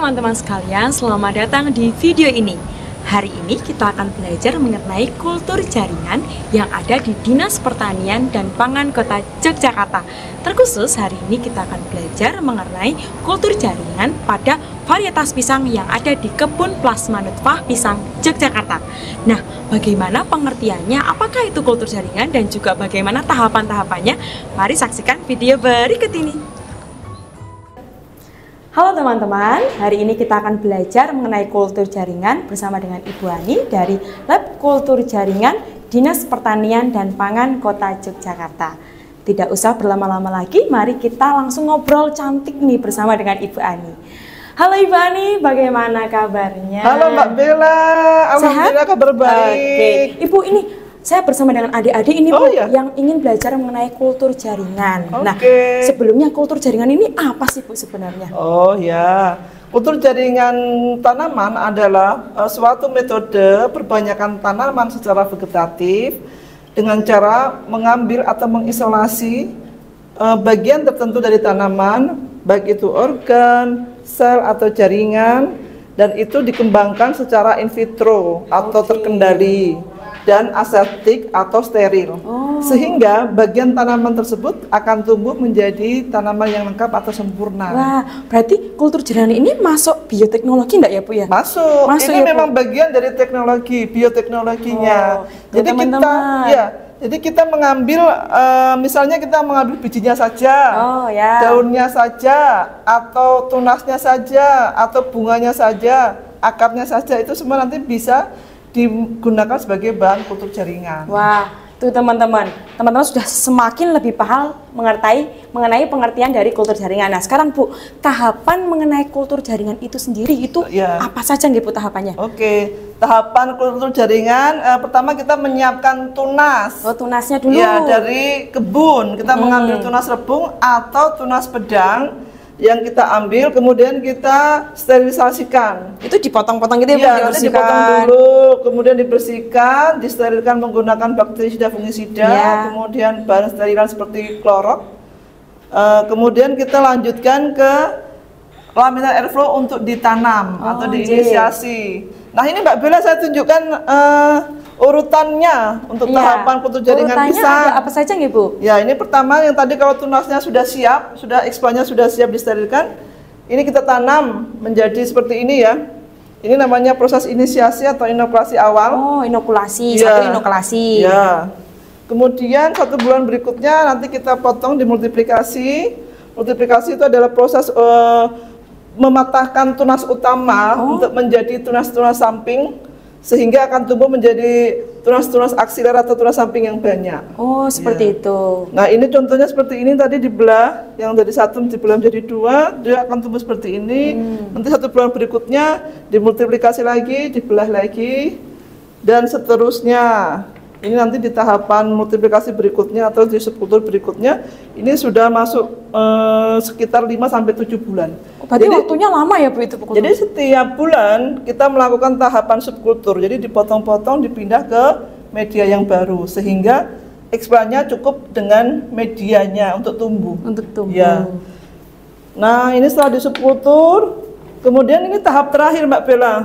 teman-teman sekalian, selamat datang di video ini. Hari ini kita akan belajar mengenai kultur jaringan yang ada di Dinas Pertanian dan Pangan Kota Yogyakarta. Terkhusus hari ini kita akan belajar mengenai kultur jaringan pada varietas pisang yang ada di Kebun Plasma Nutfah Pisang Yogyakarta. Nah, bagaimana pengertiannya, apakah itu kultur jaringan dan juga bagaimana tahapan-tahapannya? Mari saksikan video berikut ini. Halo teman-teman, hari ini kita akan belajar mengenai kultur jaringan bersama dengan Ibu Ani dari Lab Kultur Jaringan Dinas Pertanian dan Pangan Kota Yogyakarta. Tidak usah berlama-lama lagi, mari kita langsung ngobrol cantik nih bersama dengan Ibu Ani. Halo Ibu Ani, bagaimana kabarnya? Halo Mbak Bella, alhamdulillah kabar baik. Oke. Ibu, ini saya bersama dengan adik-adik ini Bu, iya? yang ingin belajar mengenai kultur jaringan. Nah, Oke. sebelumnya kultur jaringan ini apa sih Bu sebenarnya? Oh ya, kultur jaringan tanaman adalah suatu metode perbanyakan tanaman secara vegetatif dengan cara mengambil atau mengisolasi bagian tertentu dari tanaman, baik itu organ, sel atau jaringan, dan itu dikembangkan secara in vitro atau terkendali dan aseptik atau steril, sehingga bagian tanaman tersebut akan tumbuh menjadi tanaman yang lengkap atau sempurna. Wah, berarti kultur jaringan ini masuk bioteknologi enggak ya Bu ya? Masuk ya, ini memang bagian dari teknologi bioteknologinya. Jadi jadi kita mengambil misalnya kita mengambil bijinya saja, daunnya saja, atau tunasnya saja, atau bunganya saja, akarnya saja, itu semua nanti bisa digunakan sebagai bahan kultur jaringan. Wah, tuh teman-teman sudah semakin lebih paham mengenai pengertian dari kultur jaringan. Nah, sekarang Bu, tahapan mengenai kultur jaringan itu sendiri itu apa saja nih Bu tahapannya? Oke, tahapan kultur jaringan pertama kita menyiapkan tunas. Oh, tunasnya dulu. Ya, dari kebun kita mengambil tunas rebung atau tunas pedang yang kita ambil, kemudian kita sterilisasikan. Itu dipotong-potong gitu ya, nanti dipotong dulu, kemudian dibersihkan, disterilkan menggunakan bakterisida, fungisida, kemudian bahan sterilan seperti klorok. Kemudian kita lanjutkan ke laminar airflow untuk ditanam atau diinisiasi. Nah, ini Mbak Bella saya tunjukkan urutannya untuk tahapan kultur jaringan pisang. Ada apa saja nih Bu? Ya, ini pertama yang tadi kalau tunasnya sudah siap, explantnya sudah siap disterilkan, ini kita tanam menjadi seperti ini ya. Ini namanya proses inisiasi atau inokulasi awal. Oh, inokulasi, satu inokulasi. Ya. Kemudian 1 bulan berikutnya nanti kita potong dimultiplikasi. Multiplikasi itu adalah proses mematahkan tunas utama untuk menjadi tunas-tunas samping, sehingga akan tumbuh menjadi tunas-tunas aksiler atau tunas samping yang banyak. Oh, seperti itu. Nah, ini contohnya seperti ini, tadi dibelah, yang dari 1 dibelah menjadi 2, dia akan tumbuh seperti ini. Nanti 1 bulan berikutnya dimultiplikasi lagi, dibelah lagi, dan seterusnya. Ini nanti di tahapan multiplikasi berikutnya atau di subkultur berikutnya, ini sudah masuk sekitar 5-7 bulan. Berarti waktunya lama ya Bu itu? Jadi setiap bulan kita melakukan tahapan subkultur, jadi dipotong-potong, dipindah ke media yang baru, sehingga eksplantnya cukup dengan medianya untuk tumbuh. Ya. Nah, ini setelah di subkultur, kemudian ini tahap terakhir Mbak Bella.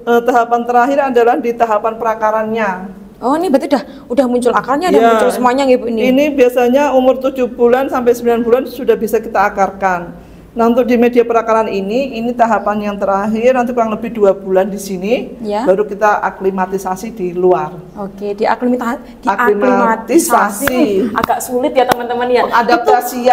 Tahapan terakhir adalah di tahapan perakarannya. Oh, ini berarti udah muncul akarnya, udah muncul semuanya Ibu ini. Ini biasanya umur 7 bulan sampai 9 bulan sudah bisa kita akarkan. Nah, untuk di media perakaran ini tahapan yang terakhir, nanti kurang lebih 2 bulan di sini, baru kita aklimatisasi di luar. Oke, diaklimatisasi. Agak sulit ya teman-teman ya. Adaptasi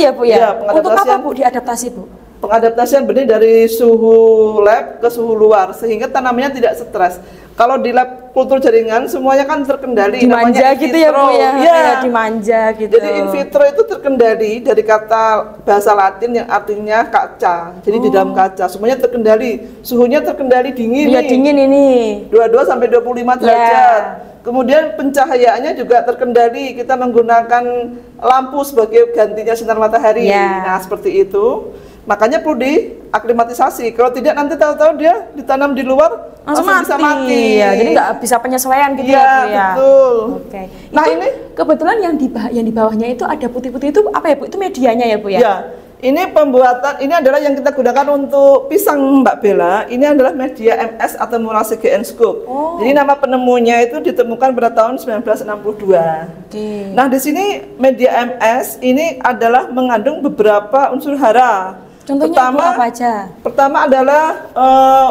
ya Bu ya. Untuk apa Bu diadaptasi Bu? Pengadaptasian benih dari suhu lab ke suhu luar, sehingga tanamannya tidak stres. Kalau di lab kultur jaringan semuanya kan terkendali, dimanja gitu ya Bu ya, dimanja gitu. Jadi in vitro itu terkendali dari kata bahasa Latin yang artinya kaca. Jadi di dalam kaca semuanya terkendali, suhunya terkendali dingin. Iya, dingin ini. 22 sampai 25 derajat. Kemudian pencahayaannya juga terkendali, kita menggunakan lampu sebagai gantinya sinar matahari. Nah, seperti itu. Makanya perlu diaklimatisasi. Kalau tidak nanti tahu-tahu dia ditanam di luar langsung bisa mati. Ya, jadi nggak bisa penyesuaian gitu ya, Bu ya. Betul. Oke. Nah, ini kebetulan yang di bawahnya itu ada putih-putih itu apa ya Bu? Itu medianya ya Bu ya? Ya. Ini pembuatan, ini adalah yang kita gudakan untuk pisang Mbak Bella. Ini adalah media MS atau Murase GN Scoop. Jadi nama penemunya itu ditemukan pada tahun 1962. Nah, di sini media MS ini adalah mengandung beberapa unsur hara. Contohnya apa aja? Pertama adalah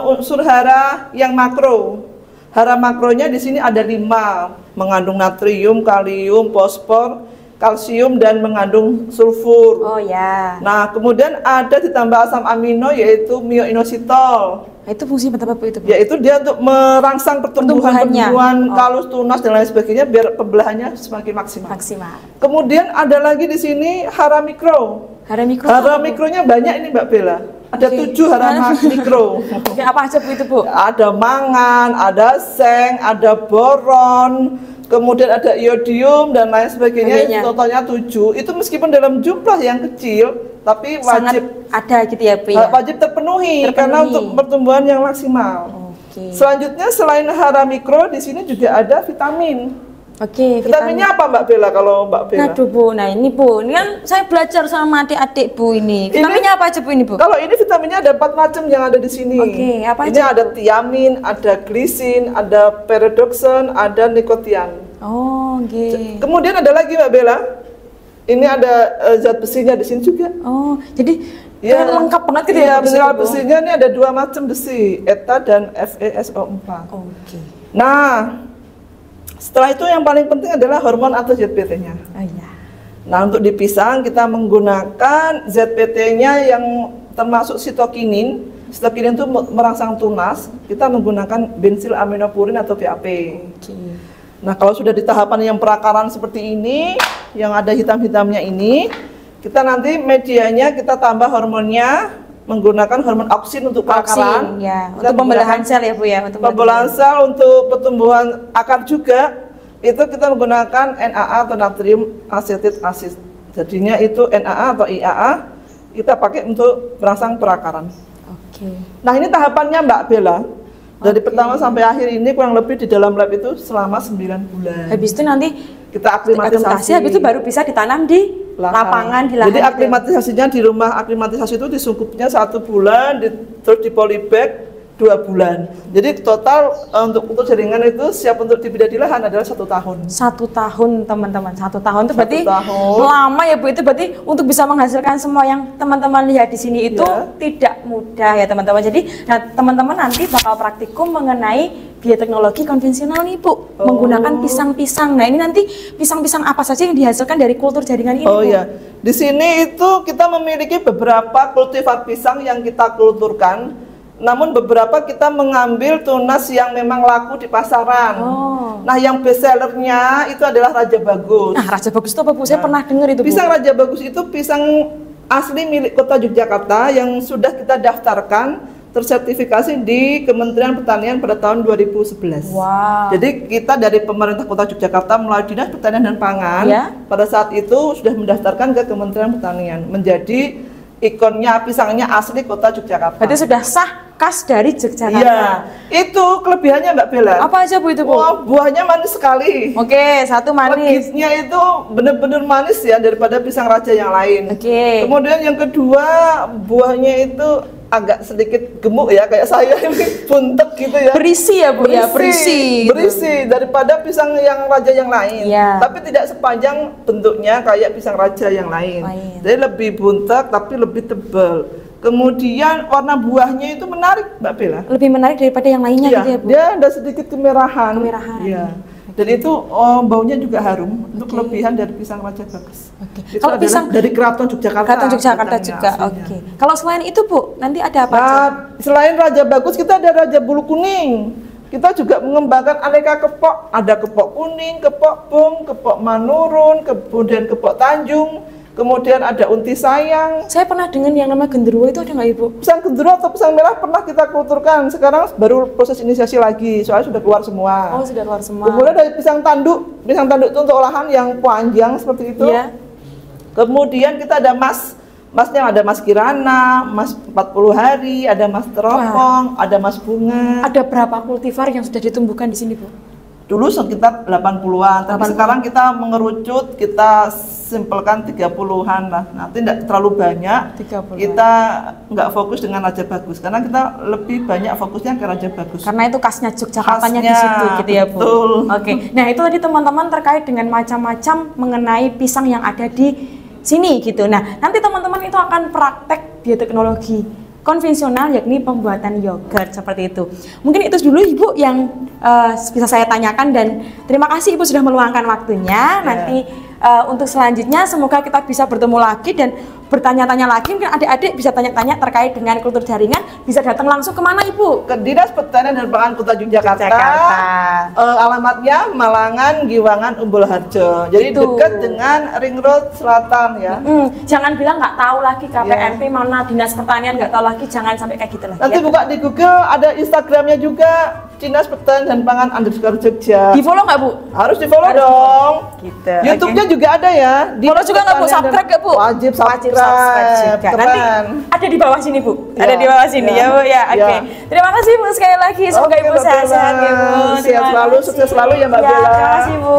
unsur hara yang makro. Hara makronya di sini ada 5, mengandung natrium, kalium, fosfor, kalsium, dan mengandung sulfur. Oh ya. Nah, kemudian ada ditambah asam amino yaitu myoinositol. Nah, itu fungsi apa itu, Bu? Yaitu dia untuk merangsang pertumbuhan kalus, tunas dan lain sebagainya biar pembelahannya semakin maksimal. Kemudian ada lagi di sini hara mikro. Hara mikronya banyak ini Mbak Bella. Ada 7 hara mikro. Apa aja Bu itu, Bu? Ada mangan, ada seng, ada boron, kemudian ada iodium dan lain sebagainya. Totalnya 7. Itu meskipun dalam jumlah yang kecil, tapi wajib ada gitu ya, Bu ya? Wajib terpenuhi karena untuk pertumbuhan yang maksimal. Selanjutnya selain hara mikro, di sini juga ada vitamin. Vitaminnya apa Mbak Bella kalau Mbak Bella? Aduh Bu, nah ini Bu, ini kan saya belajar sama adik-adik Bu ini. Vitaminnya apa aja Bu ini Bu? Kalau ini vitaminnya ada 4 macam yang ada di sini. Apa ini aja? Ada tiamin, ada glisin, ada perodoxan, ada nikotian. Kemudian ada lagi Mbak Bella. Ini ada zat besinya di sini juga. Jadi lengkap banget gitu ya. Mineral besinya ini ada 2 macam besi, ETA dan FeSO4. Nah, setelah itu yang paling penting adalah hormon atau ZPT-nya. Nah, untuk di pisang kita menggunakan ZPT-nya yang termasuk sitokinin. Sitokinin itu merangsang tunas. Kita menggunakan bensil aminopurin atau BAP. Nah, kalau sudah di tahapan yang perakaran seperti ini, yang ada hitam-hitamnya ini, kita nanti medianya kita tambah hormonnya menggunakan hormon auksin untuk perakaran, untuk pembelahan sel ya Bu ya, untuk pembelahan sel, untuk pertumbuhan akar juga. Itu kita menggunakan NAA atau natrium asetit asid. Jadinya itu NAA atau IAA kita pakai untuk merangsang perakaran. Nah, ini tahapannya Mbak Bella. Dari pertama sampai akhir ini kurang lebih di dalam lab itu selama 9 bulan. Habis itu nanti kita aklimatisasi, habis itu baru bisa ditanam di lapangan, di lahan. Jadi aklimatisasinya di rumah aklimatisasi itu disungkupnya 1 bulan, terus di polybag 2 bulan. Jadi total untuk jaringan itu siap untuk dibidah di lahan adalah 1 tahun. 1 tahun teman-teman, 1 tahun itu berarti lama ya Bu. Itu berarti untuk bisa menghasilkan semua yang teman-teman lihat di sini itu tidak mudah ya teman-teman. Jadi teman-teman nanti bakal praktikum mengenai bioteknologi konvensional nih Bu, menggunakan pisang-pisang. Nah, ini nanti pisang-pisang apa saja yang dihasilkan dari kultur jaringan ini Bu? Di sini itu kita memiliki beberapa kultivar pisang yang kita kulturkan. Namun beberapa kita mengambil tunas yang memang laku di pasaran. Nah, yang best sellernya itu adalah Raja Bagus. Nah, Raja Bagus itu apa Bu? Saya pernah dengar itu Bu. Pisang Raja Bagus itu pisang asli milik Kota Yogyakarta yang sudah kita daftarkan tersertifikasi di Kementerian Pertanian pada tahun 2011. Jadi kita dari pemerintah Kota Yogyakarta melalui Dinas Pertanian dan Pangan pada saat itu sudah mendaftarkan ke Kementerian Pertanian menjadi ikonnya pisangnya asli Kota Yogyakarta. Berarti sudah sah khas dari Yogyakarta. Itu kelebihannya Mbak Bella. Apa aja Bu itu Bu? Buahnya manis sekali. Satu manis. Legitnya itu benar-benar manis ya daripada pisang raja yang lain. Kemudian yang kedua, buahnya itu agak sedikit gemuk ya, kayak saya ini buntet gitu ya. Berisi ya Bu ya, berisi daripada pisang yang raja yang lain. Tapi tidak sepanjang bentuknya kayak pisang raja yang lain. Jadi lebih buntet tapi lebih tebal. Kemudian warna buahnya itu menarik Mbak Bella. Lebih menarik daripada yang lainnya gitu ya Bu? Dia ada sedikit kemerahan. Dan itu baunya juga harum. Itu kelebihan dari pisang Raja Bagus. Itu kalau pisang dari Keraton Yogyakarta. Keraton Yogyakarta juga. Kalau selain itu Bu, nanti ada apa? Selain Raja Bagus kita ada Raja Bulu Kuning. Kita juga mengembangkan aneka kepok. Ada kepok kuning, kepok bung, kepok manurun, kemudian kepok Tanjung. Kemudian ada unti sayang. Saya pernah dengan yang namanya genderuwo, itu ada nggak Ibu? Pisang genderuwo atau pisang merah pernah kita kulturkan. Sekarang baru proses inisiasi lagi, soalnya sudah keluar semua. Sudah keluar semua. Kemudian dari pisang tanduk. Pisang tanduk itu untuk olahan yang panjang seperti itu. Kemudian kita ada masnya ada mas kirana, mas 40 hari, ada mas teropong, ada mas bunga. Ada berapa kultivar yang sudah ditumbuhkan di sini Bu? Dulu sekitar 80-an, tapi sekarang kita mengerucut, kita simpelkan 30-an lah. Nanti tidak terlalu banyak, 30-an. Kita nggak fokus dengan Raja Bagus, karena kita lebih banyak fokusnya ke Raja Bagus. Karena itu khasnya Yogyakartanya di situ gitu ya Bu. Betul. Oke, nah itu tadi teman-teman terkait dengan macam-macam mengenai pisang yang ada di sini gitu. Nah nanti teman-teman itu akan praktek bioteknologi konvensional, yakni pembuatan yogurt seperti itu. Mungkin itu dulu Ibu yang bisa saya tanyakan, dan terima kasih Ibu sudah meluangkan waktunya. Nanti untuk selanjutnya semoga kita bisa bertemu lagi dan bertanya-tanya lagi. Mungkin adik-adik bisa tanya-tanya terkait dengan kultur jaringan, bisa datang langsung kemana Ibu? Ke Dinas Pertanian dan Pangan Kota Yogyakarta. Alamatnya Malangan, Giwangan, Umbul Harjo. Jadi dekat dengan Ring Road Selatan ya. Jangan bilang nggak tahu lagi KPMP mana Dinas Pertanian, nggak tahu lagi, jangan sampai kayak gitu lah. Nanti buka di Google, ada Instagramnya juga, Dinas Pertanian dan Pangan _ Di follow nggak Bu? Harus di follow dong. Gitu. YouTube-nya juga ada ya. Follow juga nggak Bu? Subscribe nggak Bu? Wajib subscribe. Juga. Nanti ada di bawah sini Bu. Ada di bawah sini ya Bu ya. Oke. Terima kasih Bu sekali lagi. Semoga Ibu sehat-sehat ya Bu. Sehat selalu, sukses selalu ya Mbak Bella. Terima kasih Bu.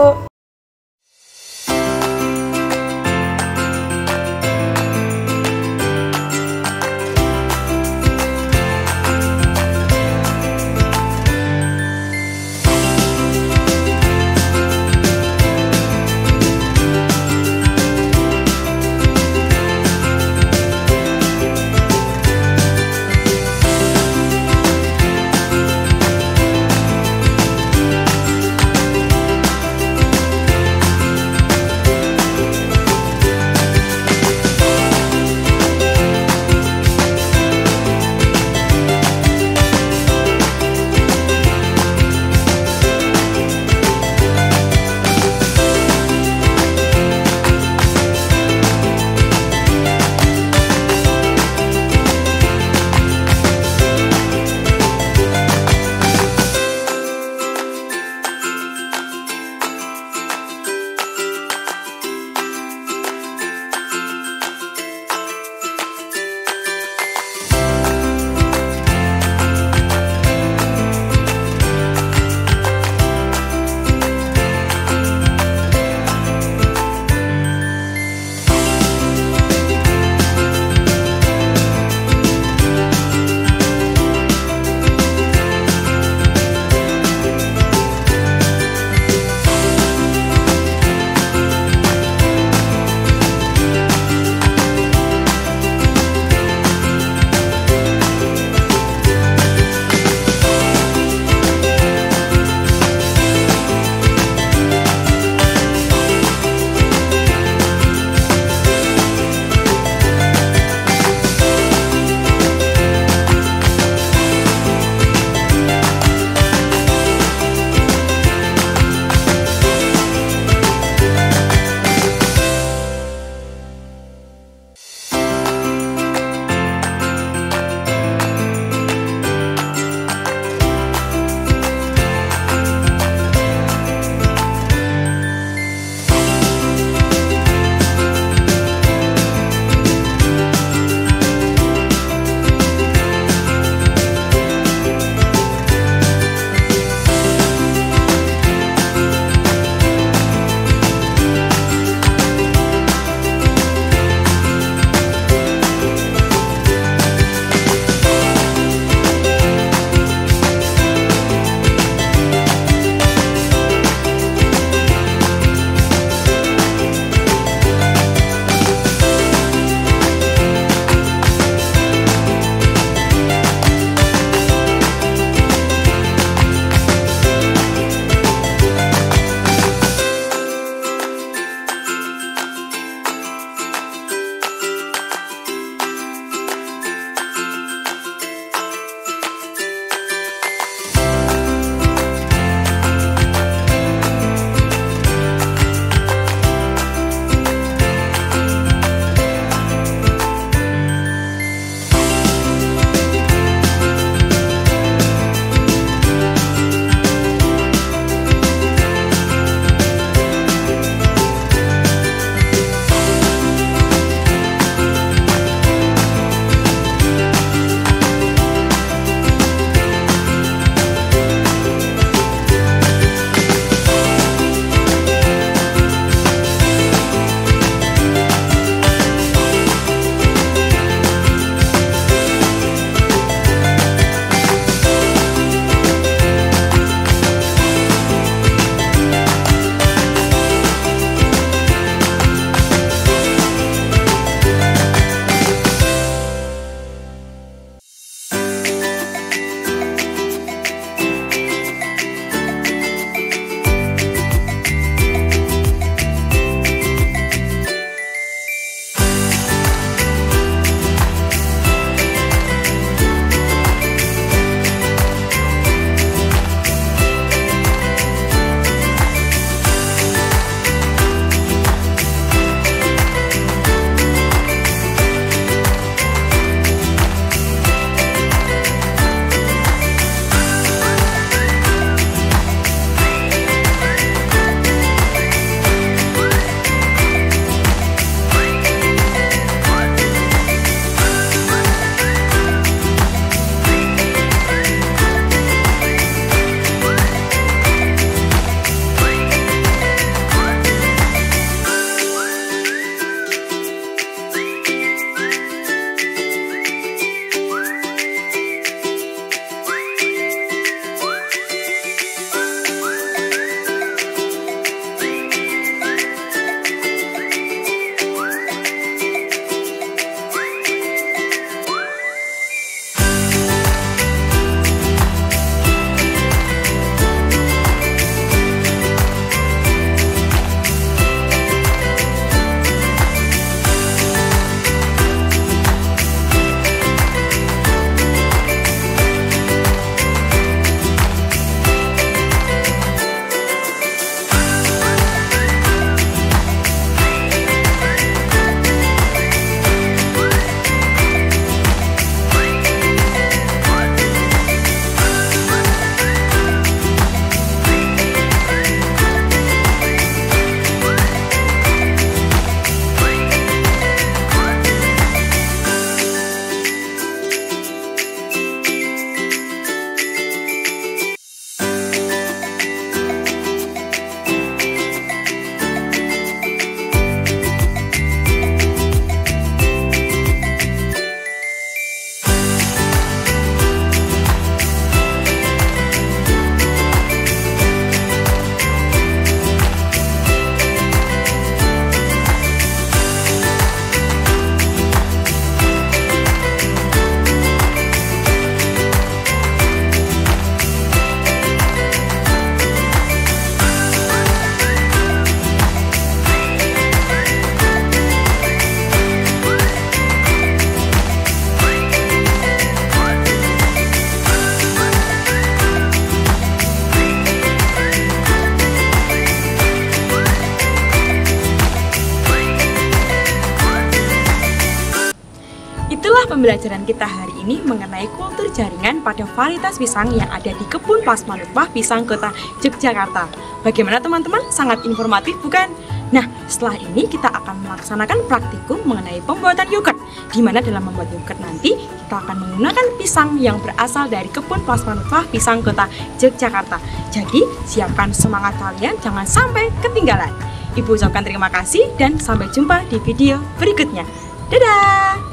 pembelajaran kita hari ini mengenai kultur jaringan pada varietas pisang yang ada di Kebun Plasmanumpah Pisang Kota Yogyakarta. Bagaimana teman-teman? Sangat informatif bukan? Nah, setelah ini kita akan melaksanakan praktikum mengenai pembuatan yogurt, di mana dalam membuat yogurt nanti kita akan menggunakan pisang yang berasal dari Kebun Plasmanumpah Pisang Kota Yogyakarta. Jadi, siapkan semangat kalian, jangan sampai ketinggalan. Ibu ucapkan terima kasih dan sampai jumpa di video berikutnya. Dadah!